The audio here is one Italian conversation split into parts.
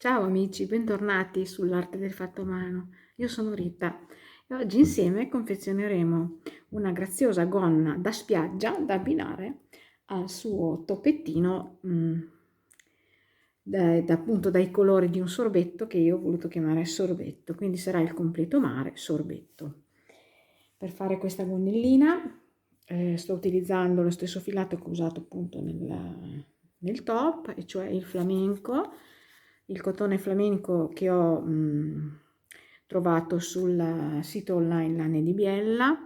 Ciao amici, bentornati sull'arte del fatto a mano. Io sono Rita e oggi insieme confezioneremo una graziosa gonna da spiaggia da abbinare al suo toppettino appunto dai colori di un sorbetto che io ho voluto chiamare sorbetto, quindi sarà il completo mare sorbetto. Per fare questa gonnellina sto utilizzando lo stesso filato che ho usato appunto nel top, e cioè il flamenco, il cotone flamenco che ho trovato sul sito online Lane di Biella,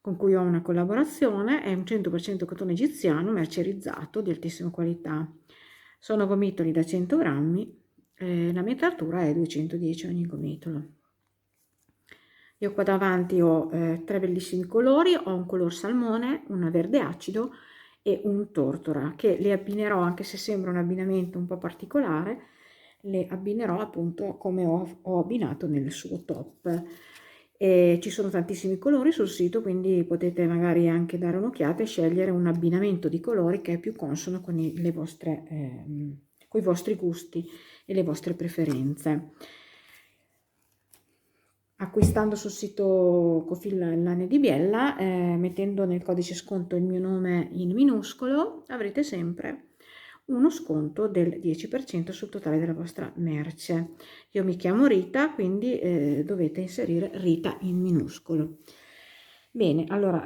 con cui ho una collaborazione. È un 100% cotone egiziano mercerizzato di altissima qualità. Sono gomitoli da 100 grammi, la metratura è 210 ogni gomitolo. Io qua davanti ho tre bellissimi colori, ho un color salmone, un verde acido e un tortora, che le abbinerò, anche se sembra un abbinamento un po' particolare, le abbinerò appunto come ho abbinato nel suo top. Ci sono tantissimi colori sul sito, quindi potete magari anche dare un'occhiata e scegliere un abbinamento di colori che è più consono con i vostri gusti e le vostre preferenze. Acquistando sul sito Cofil Lane di Biella, mettendo nel codice sconto il mio nome in minuscolo, avrete sempre uno sconto del 10% sul totale della vostra merce. Io mi chiamo Rita, quindi dovete inserire Rita in minuscolo. Bene, allora,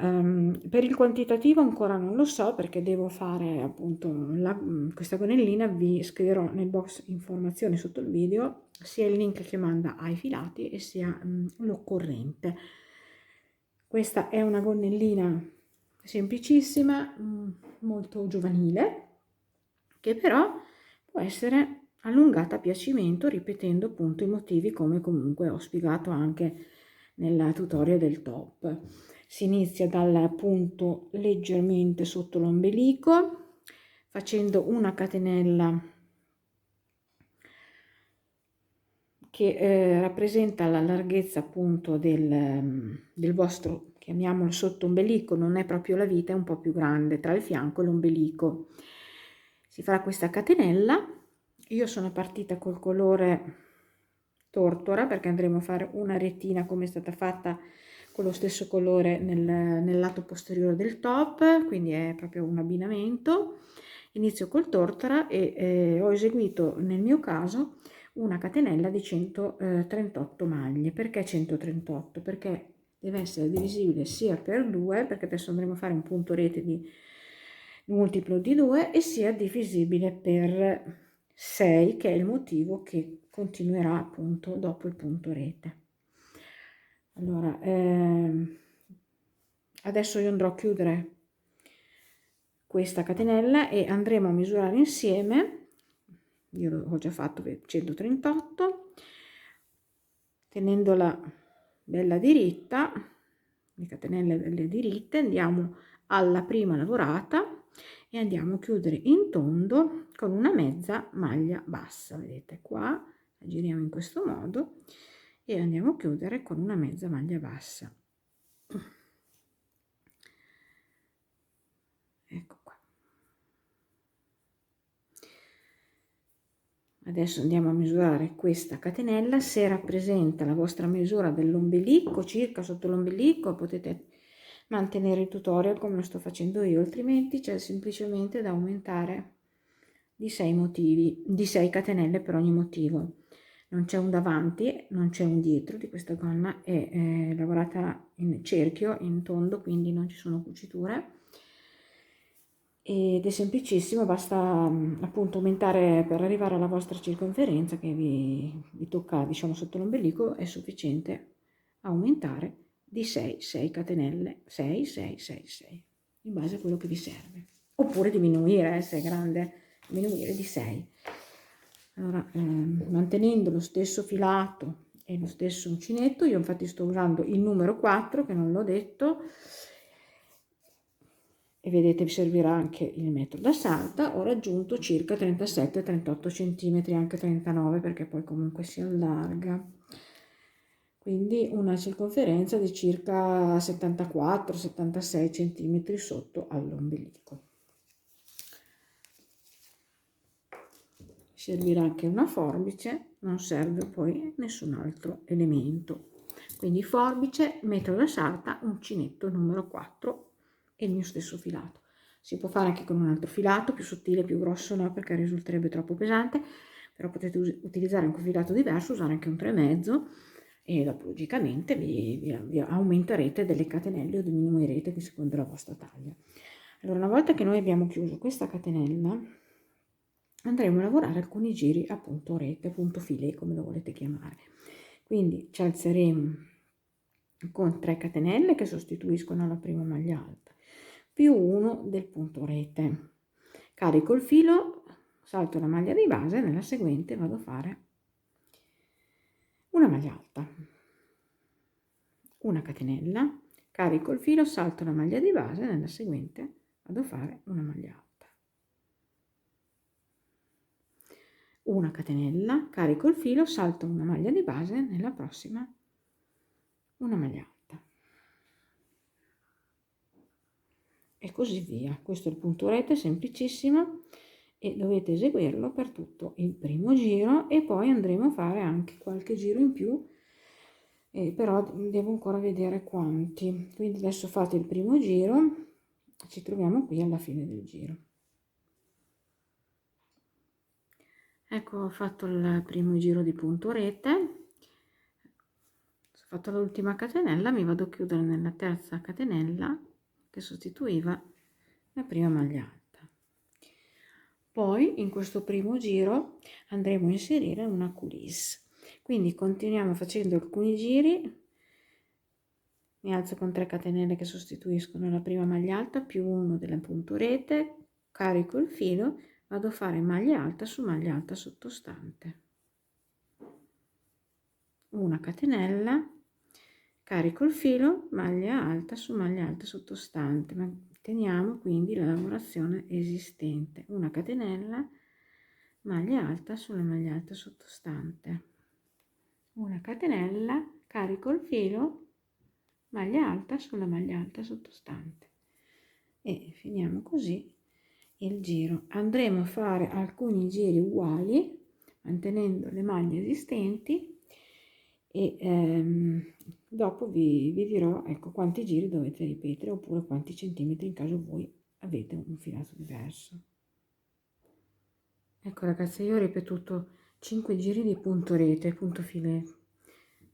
per il quantitativo ancora non lo so, perché devo fare appunto questa gonnellina. Vi scriverò nel box informazioni sotto il video sia il link che manda ai filati e sia l'occorrente. Questa è una gonnellina semplicissima, molto giovanile, che però può essere allungata a piacimento, ripetendo appunto i motivi come comunque ho spiegato anche nel tutorial del top. Si inizia dal punto leggermente sotto l'ombelico, facendo una catenella che rappresenta la larghezza appunto del vostro, chiamiamolo sotto ombelico, non è proprio la vita, è un po' più grande tra il fianco e l'ombelico. Si farà questa catenella. Io sono partita col colore tortora perché andremo a fare una retina come è stata fatta con lo stesso colore nel lato posteriore del top, quindi è proprio un abbinamento. Inizio col tortora e ho eseguito nel mio caso una catenella di 138 maglie. Perché 138? Perché deve essere divisibile sia per 2, perché adesso andremo a fare un punto rete di multiplo di 2, e sia divisibile per 6, che è il motivo che continuerà appunto dopo il punto rete. Allora, adesso io andrò a chiudere questa catenella e andremo a misurare insieme. Io l'ho già fatto 138, tenendola bella diritta, le catenelle belle diritte, andiamo alla prima lavorata e andiamo a chiudere in tondo con una mezza maglia bassa. Vedete qua, la giriamo in questo modo e andiamo a chiudere con una mezza maglia bassa. Ecco qua. Adesso andiamo a misurare questa catenella. Se rappresenta la vostra misura dell'ombelico, circa sotto l'ombelico, potete mantenere il tutorial come lo sto facendo io, altrimenti c'è semplicemente da aumentare di 6 catenelle per ogni motivo. Non c'è un davanti, non c'è un dietro di questa gonna, è lavorata in cerchio, in tondo, quindi non ci sono cuciture. Ed è semplicissimo, basta appunto aumentare per arrivare alla vostra circonferenza che vi tocca, diciamo, sotto l'ombelico. È sufficiente aumentare di 6 catenelle, 6, 6, 6, 6, in base a quello che vi serve, oppure diminuire, se è grande, diminuire di 6. Allora, mantenendo lo stesso filato e lo stesso uncinetto, io infatti sto usando il numero 4, che non l'ho detto, e vedete vi servirà anche il metro da salta. Ho raggiunto circa 37-38 cm, anche 39, perché poi comunque si allarga, quindi una circonferenza di circa 74-76 cm sotto all'ombelico. servirà anche una forbice, non serve poi nessun altro elemento. Quindi forbice, metodo sarta, uncinetto numero 4 e il mio stesso filato. Si può fare anche con un altro filato, più sottile, più grosso no, perché risulterebbe troppo pesante, però potete utilizzare anche un filato diverso, usare anche un 3,5 e dopo logicamente vi aumenterete delle catenelle o diminuirete di secondo la vostra taglia. Allora, una volta che noi abbiamo chiuso questa catenella, andremo a lavorare alcuni giri a punto rete, a punto filet, come lo volete chiamare. Quindi ci alzeremo con 3 catenelle che sostituiscono la prima maglia alta, più 1 del punto rete. Carico il filo, salto la maglia di base e nella seguente vado a fare una maglia alta, una catenella, carico il filo, salto la maglia di base e nella seguente vado a fare una maglia alta, una catenella, carico il filo, salto una maglia di base e nella prossima una maglia alta e così via. Questo è il punto rete, semplicissimo, e dovete eseguirlo per tutto il primo giro e poi andremo a fare anche qualche giro in più, però devo ancora vedere quanti. Quindi adesso fate il primo giro, ci troviamo qui alla fine del giro. Ecco, ho fatto il primo giro di punto rete, ho fatto l'ultima catenella, mi vado a chiudere nella terza catenella che sostituiva la prima maglia alta. Poi in questo primo giro andremo a inserire una coulisse, quindi continuiamo facendo alcuni giri, mi alzo con 3 catenelle che sostituiscono la prima maglia alta più 1 del punto rete, carico il filo, vado a fare maglia alta sottostante, una catenella, carico il filo, maglia alta su maglia alta sottostante, manteniamo quindi la lavorazione esistente, una catenella, maglia alta sulla maglia alta sottostante, una catenella, carico il filo, maglia alta sulla maglia alta sottostante e finiamo così il giro. Andremo a fare alcuni giri uguali mantenendo le maglie esistenti e dopo vi dirò ecco quanti giri dovete ripetere oppure quanti centimetri in caso voi avete un filato diverso. Ecco ragazzi, io ho ripetuto 5 giri di punto rete, punto filet.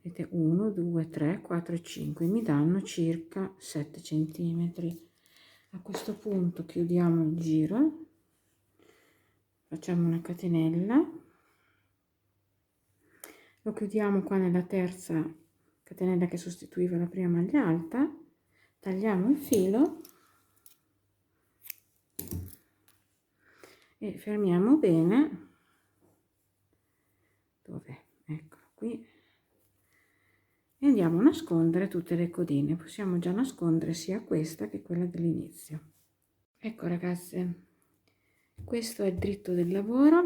Vedete 1, 2, 3, 4 e 5, mi danno circa 7 centimetri. A questo punto chiudiamo il giro, facciamo una catenella, lo chiudiamo qua nella terza catenella che sostituiva la prima maglia alta, tagliamo il filo e fermiamo bene, dov'è? Eccolo qui, e andiamo a nascondere tutte le codine. Possiamo già nascondere sia questa che quella dell'inizio. Ecco ragazze, questo è il dritto del lavoro.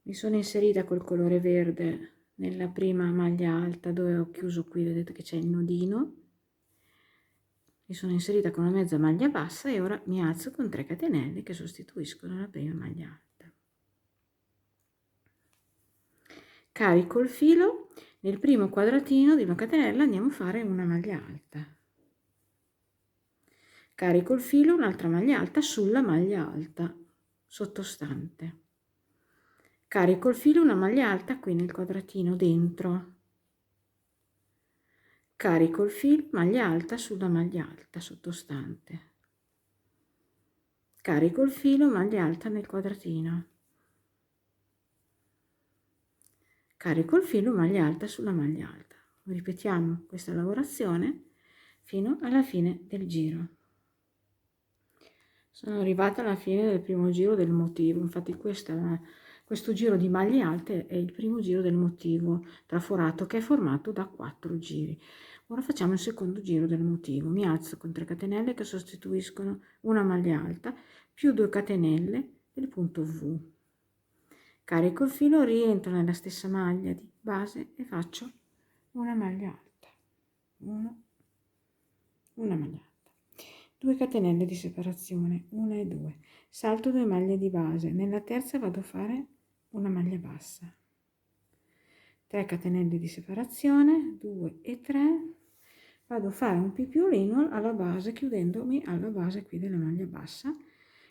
Mi sono inserita col colore verde nella prima maglia alta dove ho chiuso qui, vedete che c'è il nodino, mi sono inserita con una mezza maglia bassa e ora mi alzo con 3 catenelle che sostituiscono la prima maglia alta, carico il filo, nel primo quadratino di una catenella andiamo a fare una maglia alta, carico il filo, un'altra maglia alta sulla maglia alta sottostante, carico il filo, una maglia alta qui nel quadratino dentro, carico il filo, maglia alta sulla maglia alta sottostante, carico il filo, maglia alta nel quadratino, carico il filo, maglia alta sulla maglia alta. Ripetiamo questa lavorazione fino alla fine del giro. Sono arrivata alla fine del primo giro del motivo, infatti questo giro di maglie alte è il primo giro del motivo traforato che è formato da 4 giri. Ora facciamo il secondo giro del motivo, mi alzo con 3 catenelle che sostituiscono una maglia alta più 2 catenelle del punto V, carico il filo, rientro nella stessa maglia di base e faccio una maglia alta, una maglia alta, 2 catenelle di separazione, 1 e 2, salto 2 maglie di base, nella terza vado a fare una maglia bassa, 3 catenelle di separazione, 2 e 3, vado a fare un pipiolino alla base chiudendomi alla base qui della maglia bassa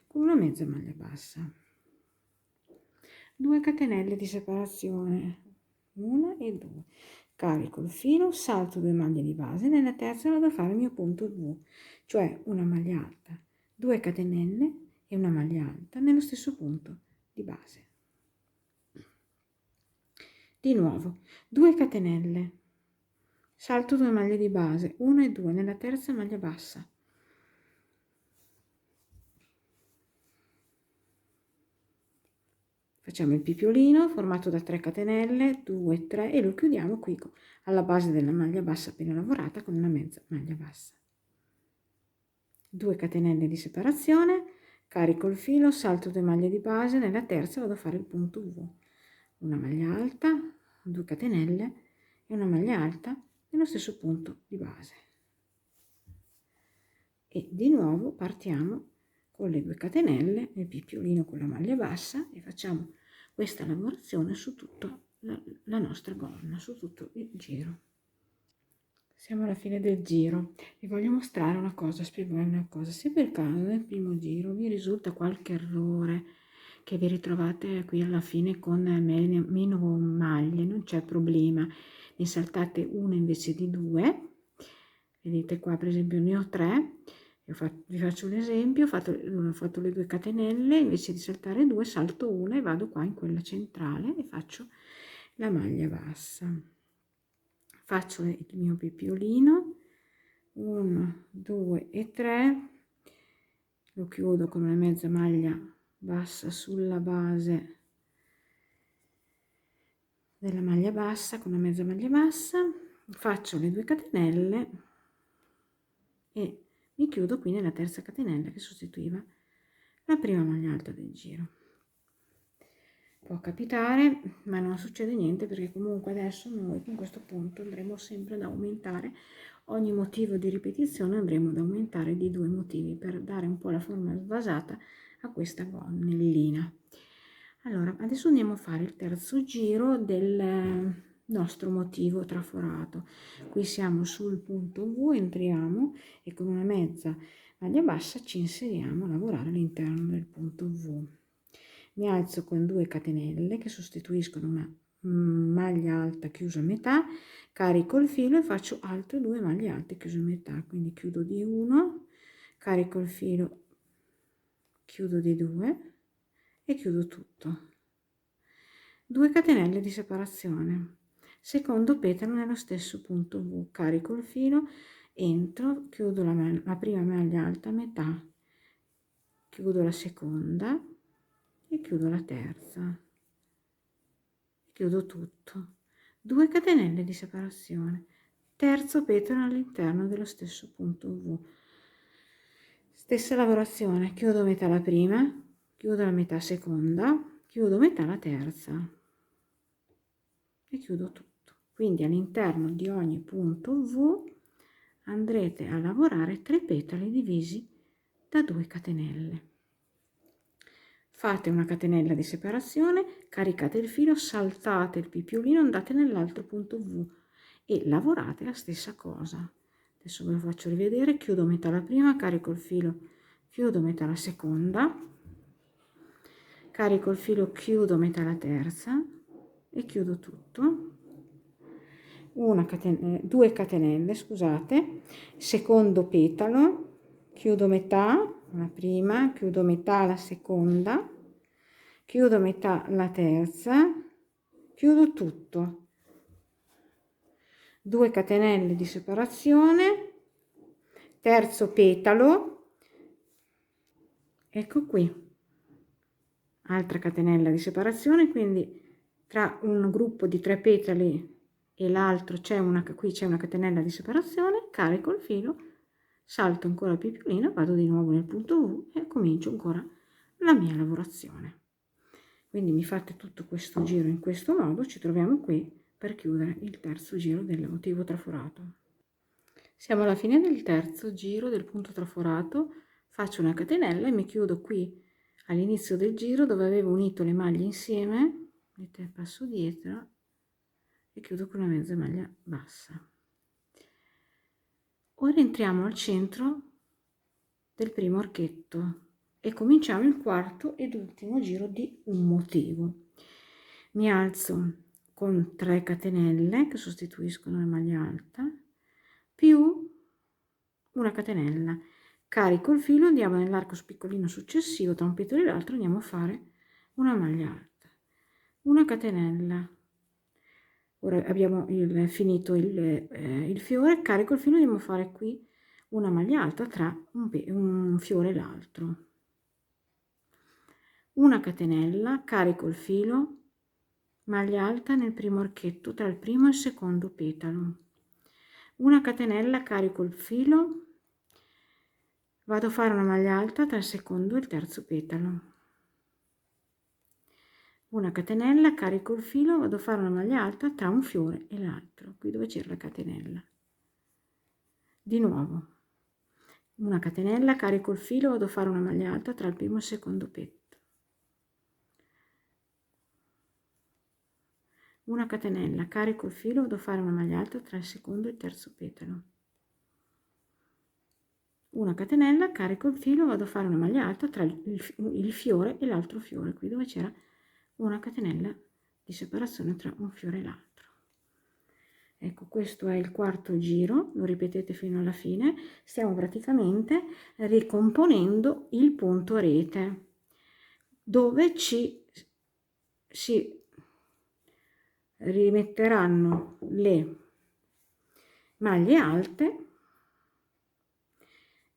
con una mezza maglia bassa, 2 catenelle di separazione, 1 e 2, carico il filo, salto 2 maglie di base, nella terza vado a fare il mio punto V, cioè una maglia alta, 2 catenelle e una maglia alta nello stesso punto di base. Di nuovo 2 catenelle, salto 2 maglie di base, 1 e 2 nella terza maglia bassa, facciamo il pipiolino formato da 3 catenelle, 2, 3 e lo chiudiamo qui alla base della maglia bassa appena lavorata con una mezza maglia bassa. 2 catenelle di separazione, carico il filo, salto 2 maglie di base, nella terza vado a fare il punto V, una maglia alta, 2 catenelle e una maglia alta nello stesso punto di base. E di nuovo partiamo con le 2 catenelle, il pipiolino con la maglia bassa e facciamo questa lavorazione su tutta la nostra gonna, su tutto il giro. Siamo alla fine del giro. Vi voglio mostrare una cosa, spiegarvi una cosa. Se per caso nel primo giro vi risulta qualche errore, che vi ritrovate qui alla fine con meno maglie, non c'è problema, ne saltate una invece di 2. Vedete qua per esempio ne ho 3. Vi faccio l'esempio, ho fatto le 2 catenelle, invece di saltare 2 salto una e vado qua in quella centrale e faccio la maglia bassa. Faccio il mio pipiolino, 1, 2 e 3, lo chiudo con una mezza maglia bassa sulla base della maglia bassa, con una mezza maglia bassa, faccio le 2 catenelle e mi chiudo qui nella terza catenella che sostituiva la prima maglia alta del giro. Può capitare, ma non succede niente perché comunque adesso noi con questo punto andremo sempre ad aumentare ogni motivo di ripetizione, andremo ad aumentare di 2 motivi per dare un po' la forma svasata a questa gonnellina. Allora adesso andiamo a fare il terzo giro del nostro motivo traforato. Qui siamo sul punto V, entriamo e con una mezza maglia bassa ci inseriamo a lavorare all'interno del punto V. Mi alzo con 2 catenelle che sostituiscono una maglia alta chiusa a metà, carico il filo e faccio altre 2 maglie alte chiuse a metà, quindi chiudo di 1, carico il filo, chiudo di 2 e chiudo tutto. 2 catenelle di separazione, secondo petalo nello stesso punto V, carico il filo, entro, chiudo la prima maglia alta a metà, chiudo la seconda e chiudo la terza, chiudo tutto, 2 catenelle di separazione, terzo petalo all'interno dello stesso punto V, stessa lavorazione, chiudo metà la prima, chiudo la metà seconda, chiudo metà la terza e chiudo tutto. Quindi all'interno di ogni punto V andrete a lavorare 3 petali divisi da 2 catenelle. Fate una catenella di separazione, caricate il filo, saltate il pipiolino, andate nell'altro punto V e lavorate la stessa cosa. Adesso ve lo faccio rivedere, chiudo metà la prima, carico il filo, chiudo metà la seconda, carico il filo, chiudo metà la terza e chiudo tutto. 2 catenelle, scusate, secondo petalo, chiudo metà la prima, chiudo metà la seconda, chiudo metà la terza, chiudo tutto, 2 catenelle di separazione, terzo petalo, ecco qui, altra catenella di separazione, quindi tra un gruppo di 3 petali e l'altro qui c'è una catenella di separazione, carico il filo, salto ancora il pipiolino, vado di nuovo nel punto V e comincio ancora la mia lavorazione. Quindi mi fate tutto questo giro in questo modo, ci troviamo qui per chiudere il terzo giro del motivo traforato. Siamo alla fine del terzo giro del punto traforato, faccio una catenella e mi chiudo qui all'inizio del giro dove avevo unito le maglie insieme, vedete, passo dietro e chiudo con una mezza maglia bassa. Ora entriamo al centro del primo archetto e cominciamo il quarto ed ultimo giro di un motivo. Mi alzo con 3 catenelle che sostituiscono la maglia alta più una catenella, carico il filo, andiamo nell'arco spiccolino successivo tra un petalo e l'altro, andiamo a fare una maglia alta, una catenella. Ora abbiamo finito il fiore, carico il filo, andiamo a fare qui una maglia alta tra un fiore e l'altro, una catenella, carico il filo, maglia alta nel primo archetto tra il primo e il secondo petalo, una catenella, carico il filo, vado a fare una maglia alta tra il secondo e il terzo petalo, una catenella, carico il filo, vado a fare una maglia alta tra un fiore e l'altro, qui dove c'era la catenella. Di nuovo una catenella, carico il filo, vado a fare una maglia alta tra il primo e il secondo petto, una catenella, carico il filo, vado a fare una maglia alta tra il secondo e il terzo petalo, una catenella, carico il filo, vado a fare una maglia alta tra il fiore e l'altro fiore, qui dove c'era una catenella di separazione tra un fiore e l'altro. Ecco, questo è il quarto giro, lo ripetete fino alla fine. Stiamo praticamente ricomponendo il punto rete, dove si rimetteranno le maglie alte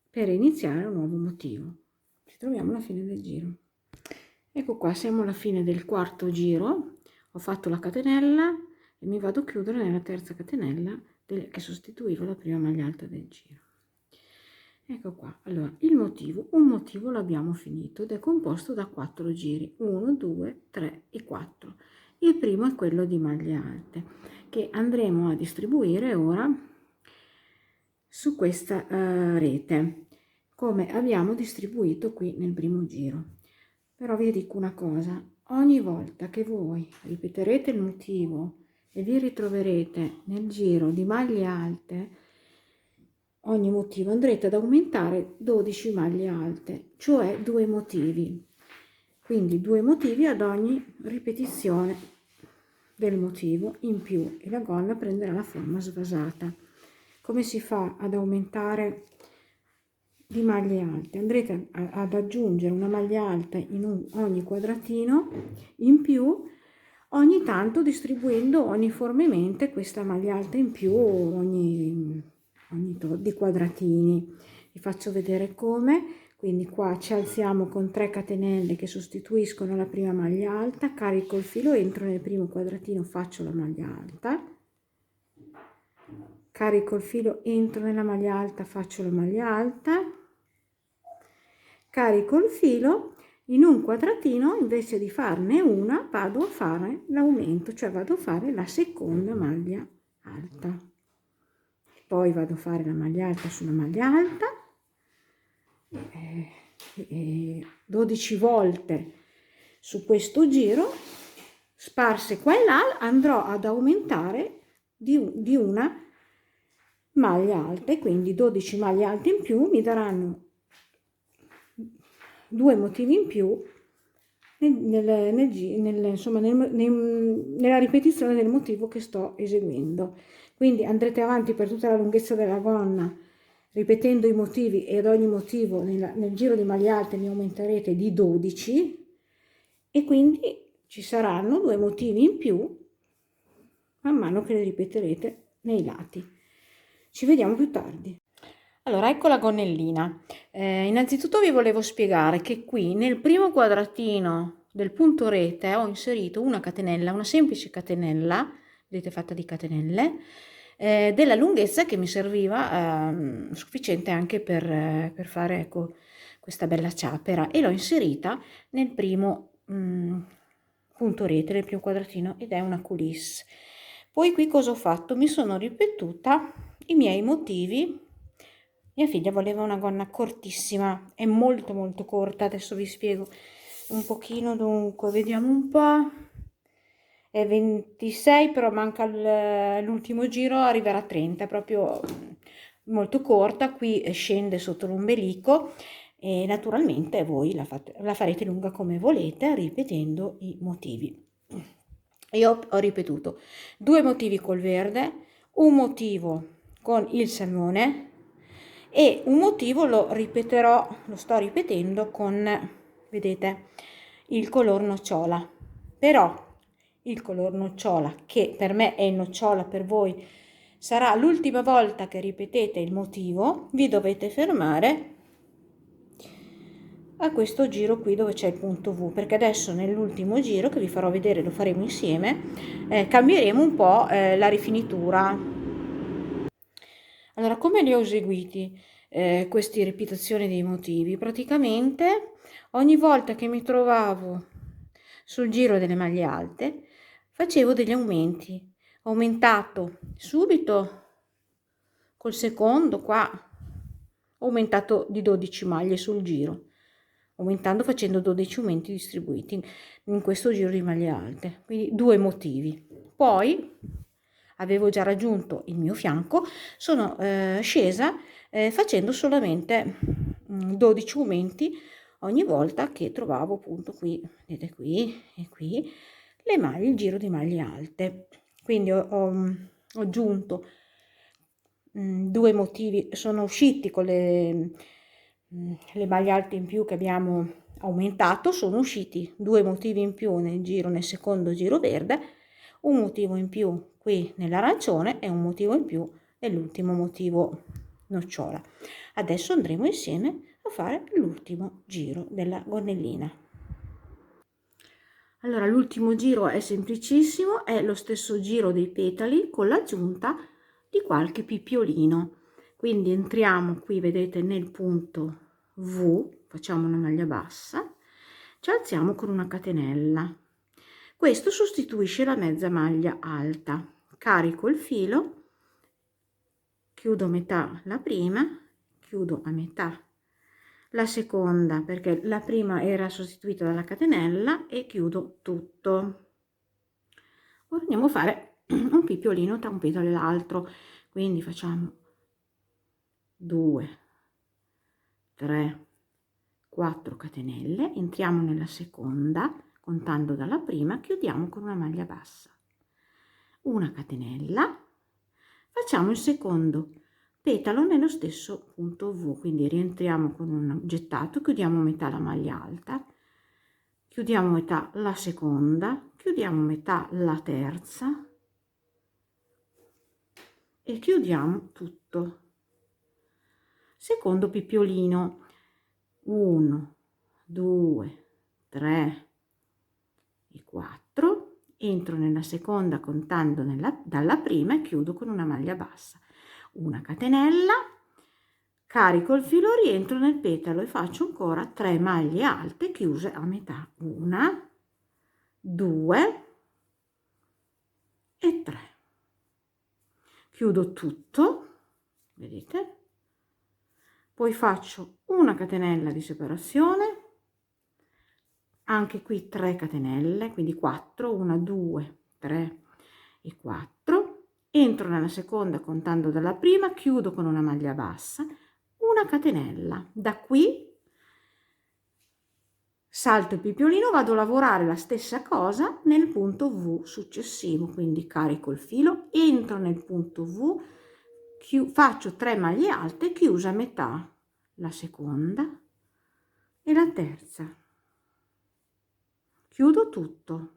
per iniziare un nuovo motivo. Ci troviamo alla fine del giro. Ecco qua, siamo alla fine del quarto giro, ho fatto la catenella e mi vado a chiudere nella terza catenella che sostituiva la prima maglia alta del giro. Ecco qua, allora un motivo l'abbiamo finito ed è composto da 4 giri, 1, 2, 3 e 4. Il primo è quello di maglie alte che andremo a distribuire ora su questa rete, come abbiamo distribuito qui nel primo giro. Però vi dico una cosa, ogni volta che voi ripeterete il motivo e vi ritroverete nel giro di maglie alte, ogni motivo andrete ad aumentare 12 maglie alte, cioè 2 motivi. Quindi 2 motivi ad ogni ripetizione del motivo in più e la gonna prenderà la forma svasata. Come si fa ad aumentare di maglie alte? Andrete ad aggiungere una maglia alta in ogni quadratino in più, ogni tanto distribuendo uniformemente questa maglia alta in più ogni tot di quadratini. Vi faccio vedere come. Quindi qua ci alziamo con 3 catenelle che sostituiscono la prima maglia alta, carico il filo, entro nel primo quadratino, faccio la maglia alta, carico il filo, entro nella maglia alta, faccio la maglia alta, carico il filo, in un quadratino invece di farne una vado a fare l'aumento, cioè vado a fare la seconda maglia alta, poi vado a fare la maglia alta sulla maglia alta 12 volte su questo giro, sparse qua e là, andrò ad aumentare di una maglia alta e quindi 12 maglie alte in più mi daranno 2 motivi in più nella ripetizione del motivo che sto eseguendo. Quindi andrete avanti per tutta la lunghezza della gonna ripetendo i motivi e ad ogni motivo nel giro di maglie alte ne aumenterete di 12 e quindi ci saranno 2 motivi in più man mano che le ripeterete nei lati. Ci vediamo più tardi. Allora, ecco la gonnellina. Innanzitutto vi volevo spiegare che qui nel primo quadratino del punto rete ho inserito una catenella, una semplice catenella, vedete, fatta di catenelle, della lunghezza che mi serviva sufficiente anche per fare, ecco, questa bella ciapera, e l'ho inserita nel primo punto rete, nel primo quadratino, ed è una coulisse. Poi qui cosa ho fatto? Mi sono ripetuta i miei motivi. Mia figlia voleva una gonna cortissima, è molto molto corta, adesso vi spiego un pochino. Dunque vediamo un po', è 26 però manca l'ultimo giro, arriverà a 30, proprio molto corta, qui scende sotto l'ombelico e naturalmente voi la farete lunga come volete ripetendo i motivi. Io ho ripetuto 2 motivi col verde, un motivo con il salmone e un motivo lo sto ripetendo con, vedete, il color nocciola. Però il color nocciola, che per me è nocciola, per voi sarà l'ultima volta che ripetete il motivo, vi dovete fermare a questo giro qui dove c'è il punto V, perché adesso nell'ultimo giro che vi farò vedere, lo faremo insieme, cambieremo un po' la rifinitura. Allora, come li ho eseguiti queste ripetizioni dei motivi? Praticamente ogni volta che mi trovavo sul giro delle maglie alte facevo degli aumenti. Ho aumentato subito col secondo qua, ho aumentato di 12 maglie sul giro, aumentando facendo 12 aumenti distribuiti in questo giro di maglie alte, quindi 2 motivi. Poi avevo già raggiunto il mio fianco, sono scesa facendo solamente 12 aumenti ogni volta che trovavo appunto qui, vedete qui e qui, le maglie, il giro di maglie alte. Quindi ho aggiunto 2 motivi, sono usciti con le maglie alte in più che abbiamo aumentato, sono usciti 2 motivi in più nel secondo giro verde, un motivo in più qui nell'arancione e un motivo in più nell'ultimo motivo nocciola. Adesso andremo insieme a fare l'ultimo giro della gonnellina. Allora, l'ultimo giro è semplicissimo, è lo stesso giro dei petali con l'aggiunta di qualche pippiolino. Quindi entriamo qui, vedete, nel punto V, facciamo una maglia bassa, ci alziamo con una catenella. Questo sostituisce la mezza maglia alta. Carico il filo, chiudo a metà la prima, chiudo a metà la seconda, perché la prima era sostituita dalla catenella, e chiudo tutto. Ora andiamo a fare un pippiolino tra un petalo e l'altro, quindi facciamo 2, 3, 4 catenelle, entriamo nella seconda contando dalla prima, chiudiamo con una maglia bassa, una catenella, facciamo il secondo petalo nello stesso punto V, quindi rientriamo con un gettato, chiudiamo metà la maglia alta, chiudiamo metà la seconda, chiudiamo metà la terza e chiudiamo tutto. Secondo pippiolino, 1, 2, 3 e 4, entro nella seconda contando dalla prima e chiudo con una maglia bassa, una catenella, carico il filo, rientro nel petalo e faccio ancora 3 maglie alte chiuse a metà, 1, 2 e 3. Chiudo tutto, vedete? Poi faccio una catenella di separazione, anche qui 3 catenelle, quindi 4, 1, 2, 3 e 4, entro nella seconda contando dalla prima, chiudo con una maglia bassa, una catenella, da qui salto il pippiolino, vado a lavorare la stessa cosa nel punto V successivo, quindi carico il filo, entro nel punto V, faccio 3 maglie alte, chiusa a metà la seconda e la terza, chiudo tutto.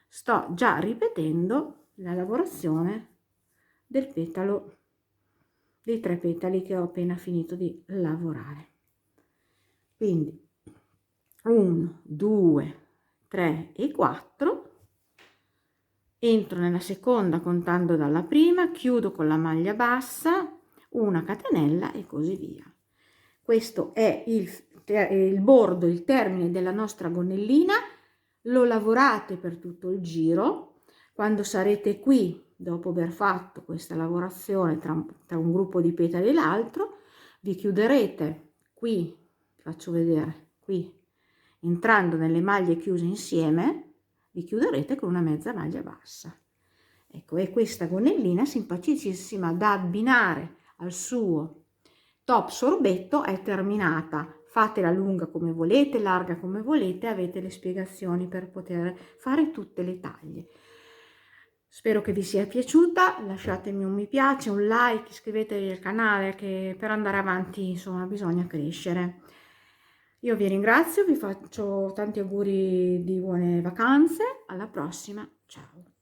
Sto già ripetendo la lavorazione del petalo, dei 3 petali che ho appena finito di lavorare. Quindi 1, 2, 3 e 4, entro nella seconda contando dalla prima, chiudo con la maglia bassa, una catenella e così via. Questo è il bordo, il termine della nostra gonnellina. Lo lavorate per tutto il giro. Quando sarete qui dopo aver fatto questa lavorazione tra un gruppo di petali e l'altro, vi chiuderete qui, vi faccio vedere, qui, entrando nelle maglie chiuse insieme, vi chiuderete con una mezza maglia bassa. Ecco, e questa gonnellina simpaticissima da abbinare al suo top sorbetto è terminata. Fatela lunga come volete, larga come volete, avete le spiegazioni per poter fare tutte le taglie. Spero che vi sia piaciuta, lasciatemi un mi piace, un like, iscrivetevi al canale, che per andare avanti insomma bisogna crescere. Io vi ringrazio, vi faccio tanti auguri di buone vacanze, alla prossima, ciao!